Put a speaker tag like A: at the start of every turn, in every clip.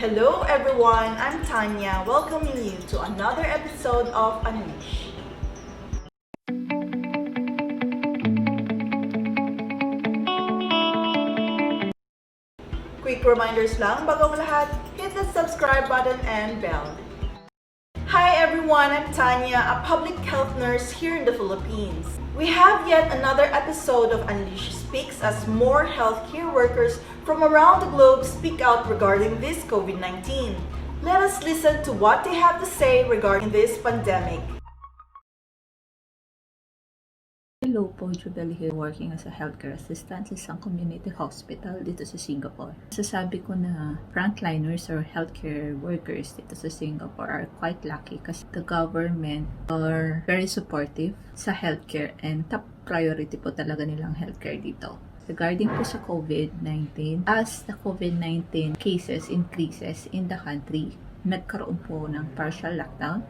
A: Hello everyone, I'm Tanya, welcoming you to another episode of Unleash. Quick reminders lang bago ang lahat, hit the subscribe button and bell. Hi everyone, I'm Tanya, a public health nurse here in the Philippines. We have yet another episode of Unleash Speaks as more healthcare workers from around the globe speak out regarding this COVID-19. Let us listen to what they have to say regarding this pandemic.
B: Hello po, Jubel here, working as a healthcare assistant sa isang community hospital dito sa Singapore. Sasabi ko na frontliners or healthcare workers dito sa Singapore are quite lucky kasi the government are very supportive sa healthcare and top priority po talaga nilang healthcare dito. Regarding po sa COVID-19, as the COVID-19 cases increases in the country, nagkaroon po ng partial lockdown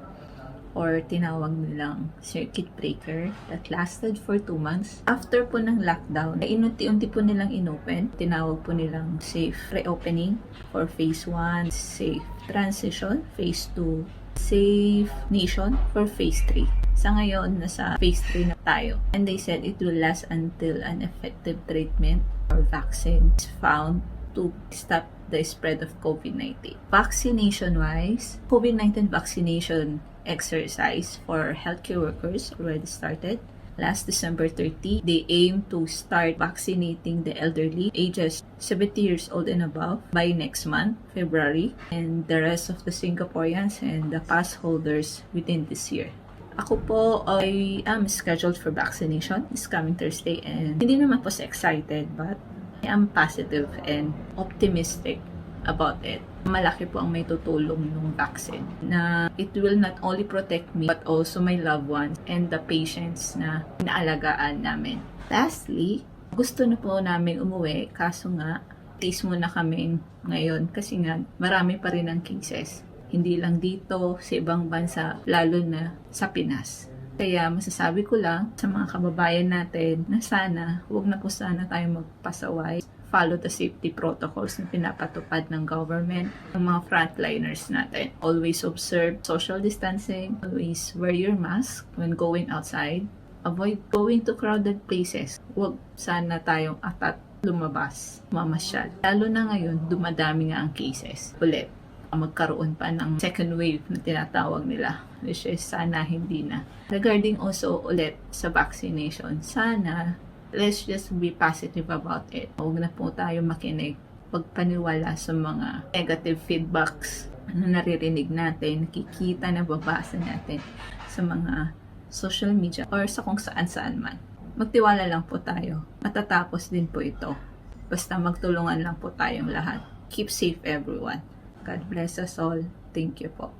B: or tinawag nilang circuit breaker that lasted for 2 months. After po ng lockdown, inunti-unti po nilang inopen. Tinawag po nilang safe reopening for phase 1, safe transition, phase 2, safe nation for phase 3. Sa ngayon, nasa phase 3 na tayo. And they said it will last until an effective treatment or vaccine is found to stop the spread of COVID-19. Vaccination-wise, COVID-19 vaccination exercise for healthcare workers already started. Last December 30, they aim to start vaccinating the elderly ages 70 years old and above by next month, February, and the rest of the Singaporeans and the pass holders within this year. Ako po, I am scheduled for vaccination this coming Thursday and hindi naman po excited but I am positive and optimistic about it. Malaki po ang may tutulong ng vaccine na it will not only protect me but also my loved ones and the patients na inaalagaan namin. Lastly, gusto na po namin umuwi kaso nga case muna kami ngayon kasi nga marami pa rin ang cases. Hindi lang dito sa ibang bansa, lalo na sa Pinas. Kaya masasabi ko lang sa mga kababayan natin na sana, huwag na po sana tayo magpasaway. Follow the safety protocols na pinapatupad ng government, ng mga frontliners natin. Always observe social distancing, always wear your mask when going outside. Avoid going to crowded places. Huwag sana tayong atat lumabas, mamasyal. Lalo na ngayon, dumadami nga ang cases. Ulit, magkaroon pa ng second wave na tinatawag nila, which is sana hindi na. Regarding also ulit sa vaccination, sana let's just be positive about it. Huwag na po tayo makinig, pagpaniwala sa mga negative feedbacks na naririnig natin, nakikita, nababasa natin sa mga social media or sa kung saan-saan man. Magtiwala lang po tayo. Matatapos din po ito. Basta magtulungan lang po tayong lahat. Keep safe everyone. God bless us all. Thank you po.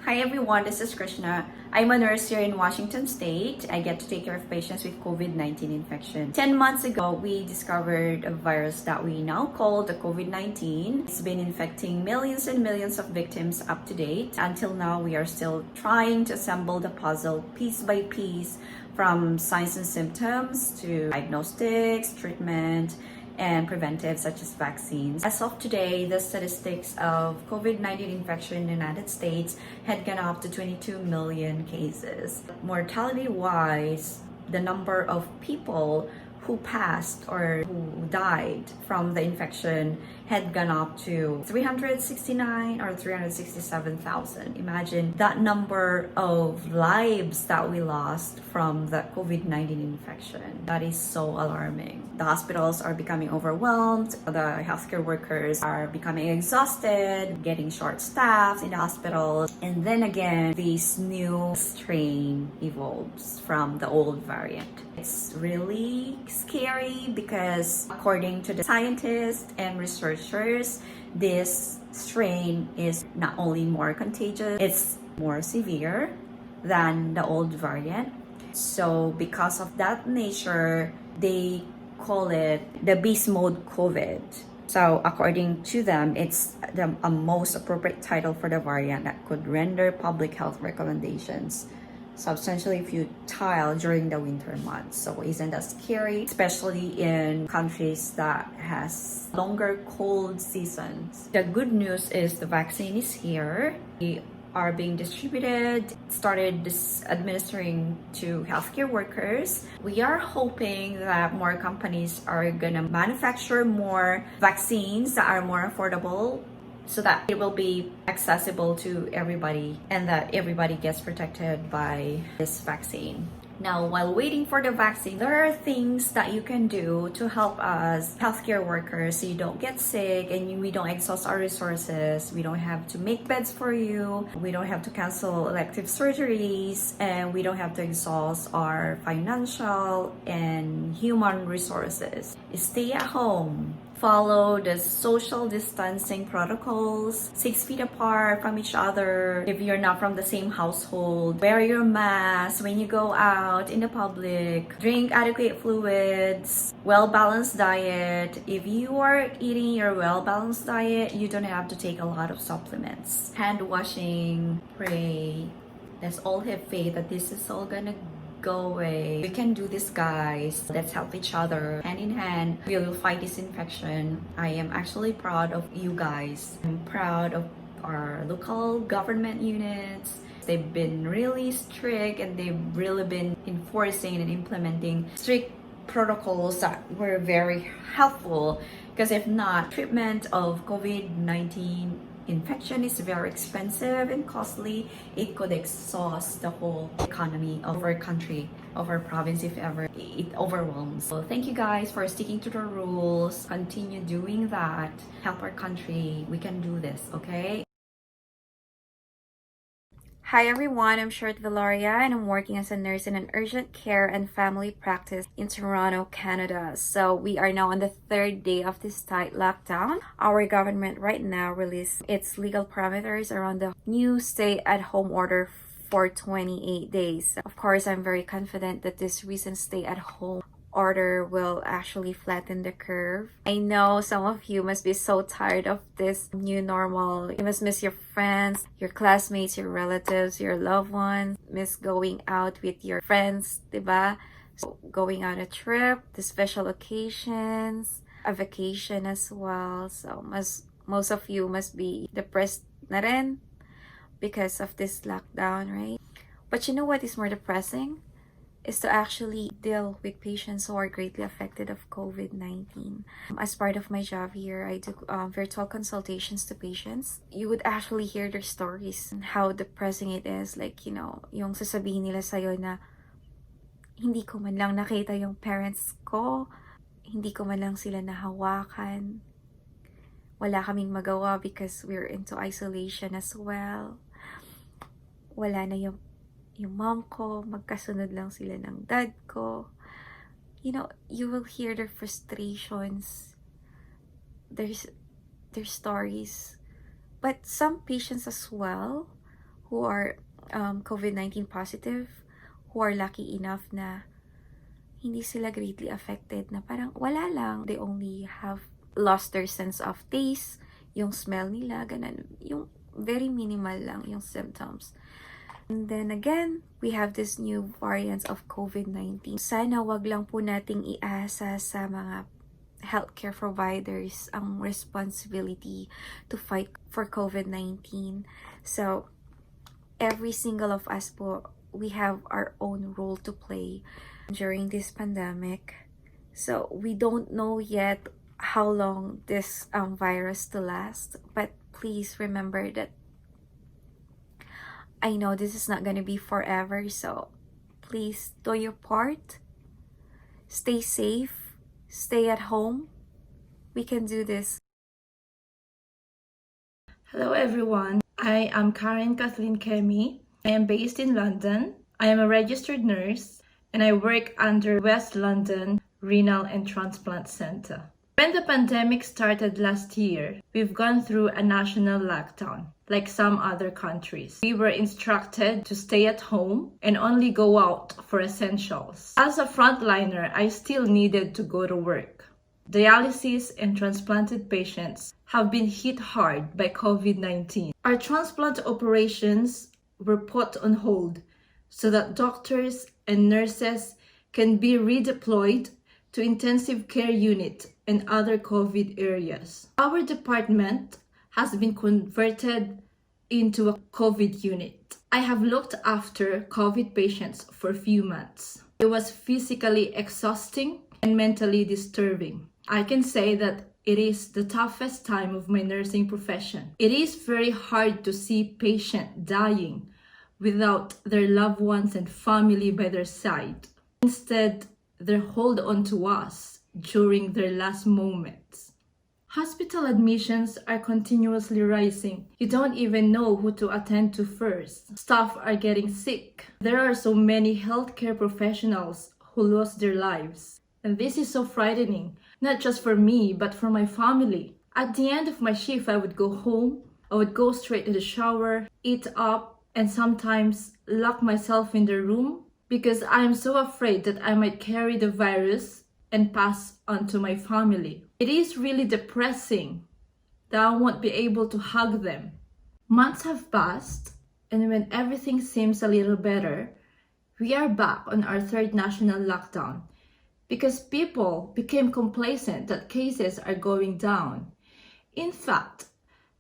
C: Hi everyone, this is Krishna. I'm a nurse here in Washington State. I get to take care of patients with COVID-19 infection. 10 months ago, we discovered a virus that we now call the COVID-19. It's been infecting millions and millions of victims up to date. Until now, we are still trying to assemble the puzzle piece by piece from signs and symptoms to diagnostics, treatment, and preventive such as vaccines. As of today, the statistics of COVID-19 infection in the United States had gone up to 22 million cases. Mortality-wise, the number of people who passed or who died from the infection had gone up to 369 or 367,000. Imagine that number of lives that we lost from the COVID-19 infection. That is so alarming. The hospitals are becoming overwhelmed. The healthcare workers are becoming exhausted, getting short-staffed in the hospitals. And then again, this new strain evolves from the old variant. It's really scary because according to the scientists and researchers, this strain is not only more contagious, it's more severe than the old variant. So because of that nature, they call it the beast mode COVID. So according to them, it's a most appropriate title for the variant that could render public health recommendations substantially futile during the winter months. So isn't that scary, especially in countries that has longer cold seasons? The good news is the vaccine is here. We are being distributed, started administering to healthcare workers. We are hoping that more companies are gonna manufacture more vaccines that are more affordable so that it will be accessible to everybody and that everybody gets protected by this vaccine. Now, while waiting for the vaccine, there are things that you can do to help us healthcare workers so you don't get sick and we don't exhaust our resources. We don't have to make beds for you. We don't have to cancel elective surgeries, and we don't have to exhaust our financial and human resources. Stay at home. Follow the social distancing protocols, 6 feet apart from each other. If you're not from the same household, wear your mask when you go out in the public. Drink adequate fluids, well-balanced diet. If you are eating your well-balanced diet, you don't have to take a lot of supplements. Hand washing, pray. Let's all have faith that this is all gonna go away. We can do this, guys. Let's help each other hand in hand. We will fight this infection. I am actually proud of you guys. I'm proud of our local government units. They've been really strict and they've really been enforcing and implementing strict protocols that were very helpful, because if not, treatment of COVID-19 infection is very expensive and costly. It could exhaust the whole economy of our country, of our province, if ever it overwhelms. So thank you guys for sticking to the rules. Continue doing that. Help our country. We can do this, okay? Hi everyone, I'm Shert Valoria and I'm working as a nurse in an urgent care and family practice in Toronto, Canada. So we are now on the third day of this tight lockdown. Our government right now released its legal parameters around the new stay-at-home order for 28 days. Of course, I'm very confident that this recent stay-at-home order will actually flatten the curve. I know some of you must be so tired of this new normal. You must miss your friends, your classmates, your relatives, your loved ones, miss going out with your friends, diba? So going on a trip, the special occasions, a vacation as well. So most of you must be depressed na rin because of this lockdown, right? But you know what is more depressing? Is to actually deal with patients who are greatly affected of COVID-19. As part of my job here, I do virtual consultations to patients. You would actually hear their stories and how depressing it is. Like, you know, yung sasabihin nila sa'yo na hindi ko man lang nakita yung parents ko, hindi ko man lang sila nahawakan. Wala kaming magawa because we're into isolation as well. Wala na yung mom ko, magkasunod lang sila ng dad ko. You know, you will hear their frustrations, their stories. But some patients as well who are COVID-19 positive, who are lucky enough na hindi sila greatly affected, na parang wala lang. They only have lost their sense of taste, yung smell nila, ganun. Yung very minimal lang yung symptoms. And then again, we have this new variants of COVID-19. Sana wag lang po nating iasa sa mga healthcare providers ang responsibility to fight for COVID-19. So, every single of us po, we have our own role to play during this pandemic. So, we don't know yet how long this virus to last, but please remember that I know this is not gonna be forever, so please do your part. Stay safe. Stay at home. We can do this.
D: Hello everyone, I am Karen Kathleen Kemi. I am based in London. I am a registered nurse and I work under West London Renal and Transplant Centre. When the pandemic started last year, we've gone through a national lockdown, like some other countries. We were instructed to stay at home and only go out for essentials. As a frontliner, I still needed to go to work. Dialysis and transplanted patients have been hit hard by COVID-19. Our transplant operations were put on hold so that doctors and nurses can be redeployed to intensive care unit and other COVID areas. Our department has been converted into a COVID unit. I have looked after COVID patients for a few months. It was physically exhausting and mentally disturbing. I can say that it is the toughest time of my nursing profession. It is very hard to see patients dying without their loved ones and family by their side. Instead, they hold on to us during their last moments. Hospital admissions are continuously rising. You don't even know who to attend to first. Staff are getting sick. There are so many healthcare professionals who lost their lives. And this is so frightening, not just for me, but for my family. At the end of my shift, I would go home. I would go straight to the shower, eat up, and sometimes lock myself in the room because I am so afraid that I might carry the virus and pass on to my family. It is really depressing that I won't be able to hug them. Months have passed, and when everything seems a little better, we are back on our third national lockdown because people became complacent that cases are going down. In fact,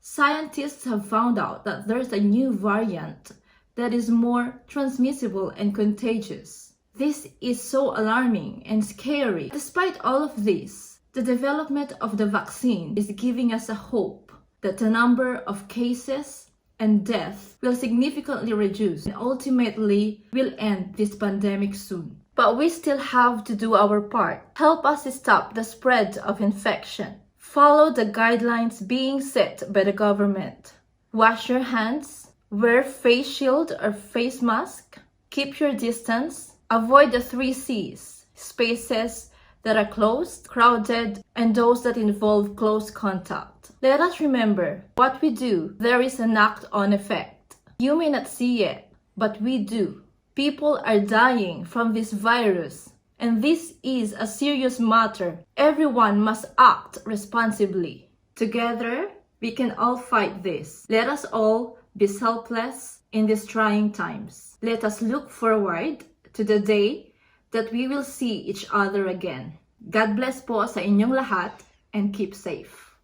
D: scientists have found out that there's a new variant that is more transmissible and contagious. This is so alarming and scary. Despite all of this, the development of the vaccine is giving us a hope that the number of cases and deaths will significantly reduce and ultimately will end this pandemic soon. But we still have to do our part. Help us stop the spread of infection. Follow the guidelines being set by the government. Wash your hands, wear face shield or face mask, keep your distance, avoid the 3 C's, spaces that are closed, crowded, and those that involve close contact. Let us remember, what we do, there is a knock-on effect. You may not see it, but we do. People are dying from this virus, and this is a serious matter. Everyone must act responsibly. Together, we can all fight this. Let us all be selfless in these trying times. Let us look forward to the day that we will see each other again. God bless po sa inyong lahat and keep safe.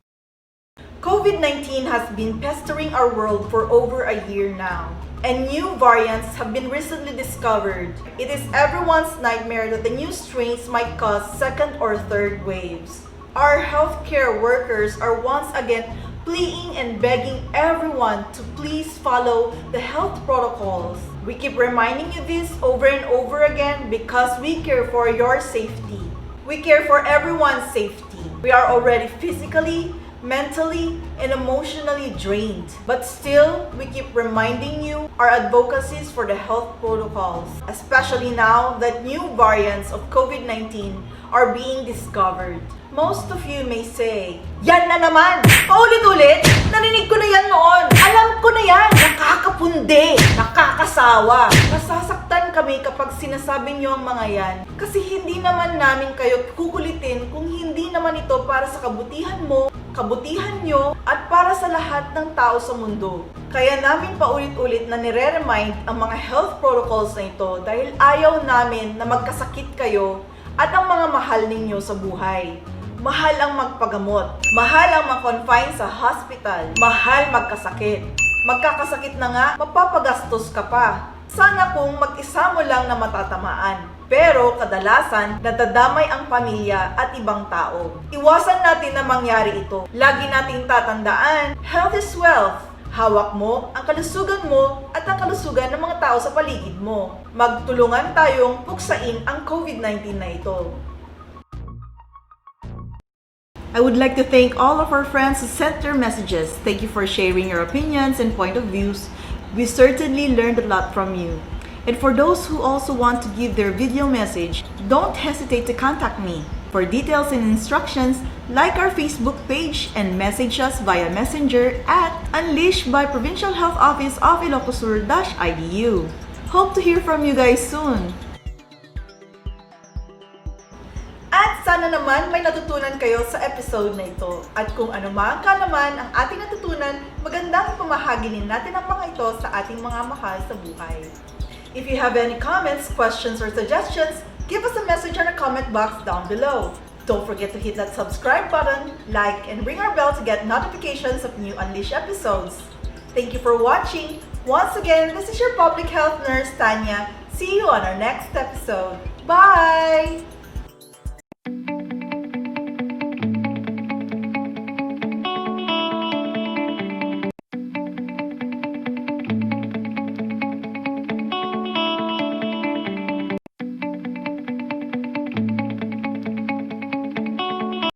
A: COVID-19 has been pestering our world for over a year now, and new variants have been recently discovered. It is everyone's nightmare that the new strains might cause second or third waves. Our healthcare workers are once again pleading and begging everyone to please follow the health protocols. We keep reminding you this over and over again because we care for your safety. We care for everyone's safety. We are already physically, mentally, and emotionally drained. But still, we keep reminding you our advocacies for the health protocols, especially now that new variants of COVID-19 are being discovered. Most of you may say, "Yan na naman! Paulit-ulit! Narinig ko na yan noon! Alam ko na yan! Nakakapundi! Nakakasawa! Nasasaktan kami kapag sinasabi niyo ang mga yan kasi hindi naman namin kayo kukulitin kung hindi naman ito para sa kabutihan mo, kabutihan nyo, at para sa lahat ng tao sa mundo. Kaya namin paulit-ulit na nire-remind ang mga health protocols na ito dahil ayaw namin na magkasakit kayo at ang mga mahal ninyo sa buhay. Mahal ang magpagamot. Mahal ang mag-confine sa hospital. Mahal magkasakit. Magkakasakit na nga, mapapagastos ka pa. Sana kung mag-isa mo lang na matatamaan. Pero kadalasan, nadadamay ang pamilya at ibang tao. Iwasan natin na mangyari ito. Lagi nating tatandaan, health is wealth. Hawak mo ang kalusugan mo at ang kalusugan ng mga tao sa paligid mo. Magtulungan tayong puksain ang COVID-19 na ito. I would like to thank all of our friends who sent their messages. Thank you for sharing your opinions and point of views. We certainly learned a lot from you. And for those who also want to give their video message, don't hesitate to contact me. For details and instructions, like our Facebook page and message us via Messenger at Unleashed by Provincial Health Office of Ilocos Sur-IDU. Hope to hear from you guys soon. At sana naman may natutunan kayo sa episode na ito. At kung ano man kalaman ang ating natutunan, magandang pamahaginin natin ang mga ito sa ating mga mahal sa buhay. If you have any comments, questions, or suggestions, give us a message on the comment box down below. Don't forget to hit that subscribe button, like, and ring our bell to get notifications of new Unleash episodes. Thank you for watching. Once again, this is your public health nurse, Tanya. See you on our next episode. Bye!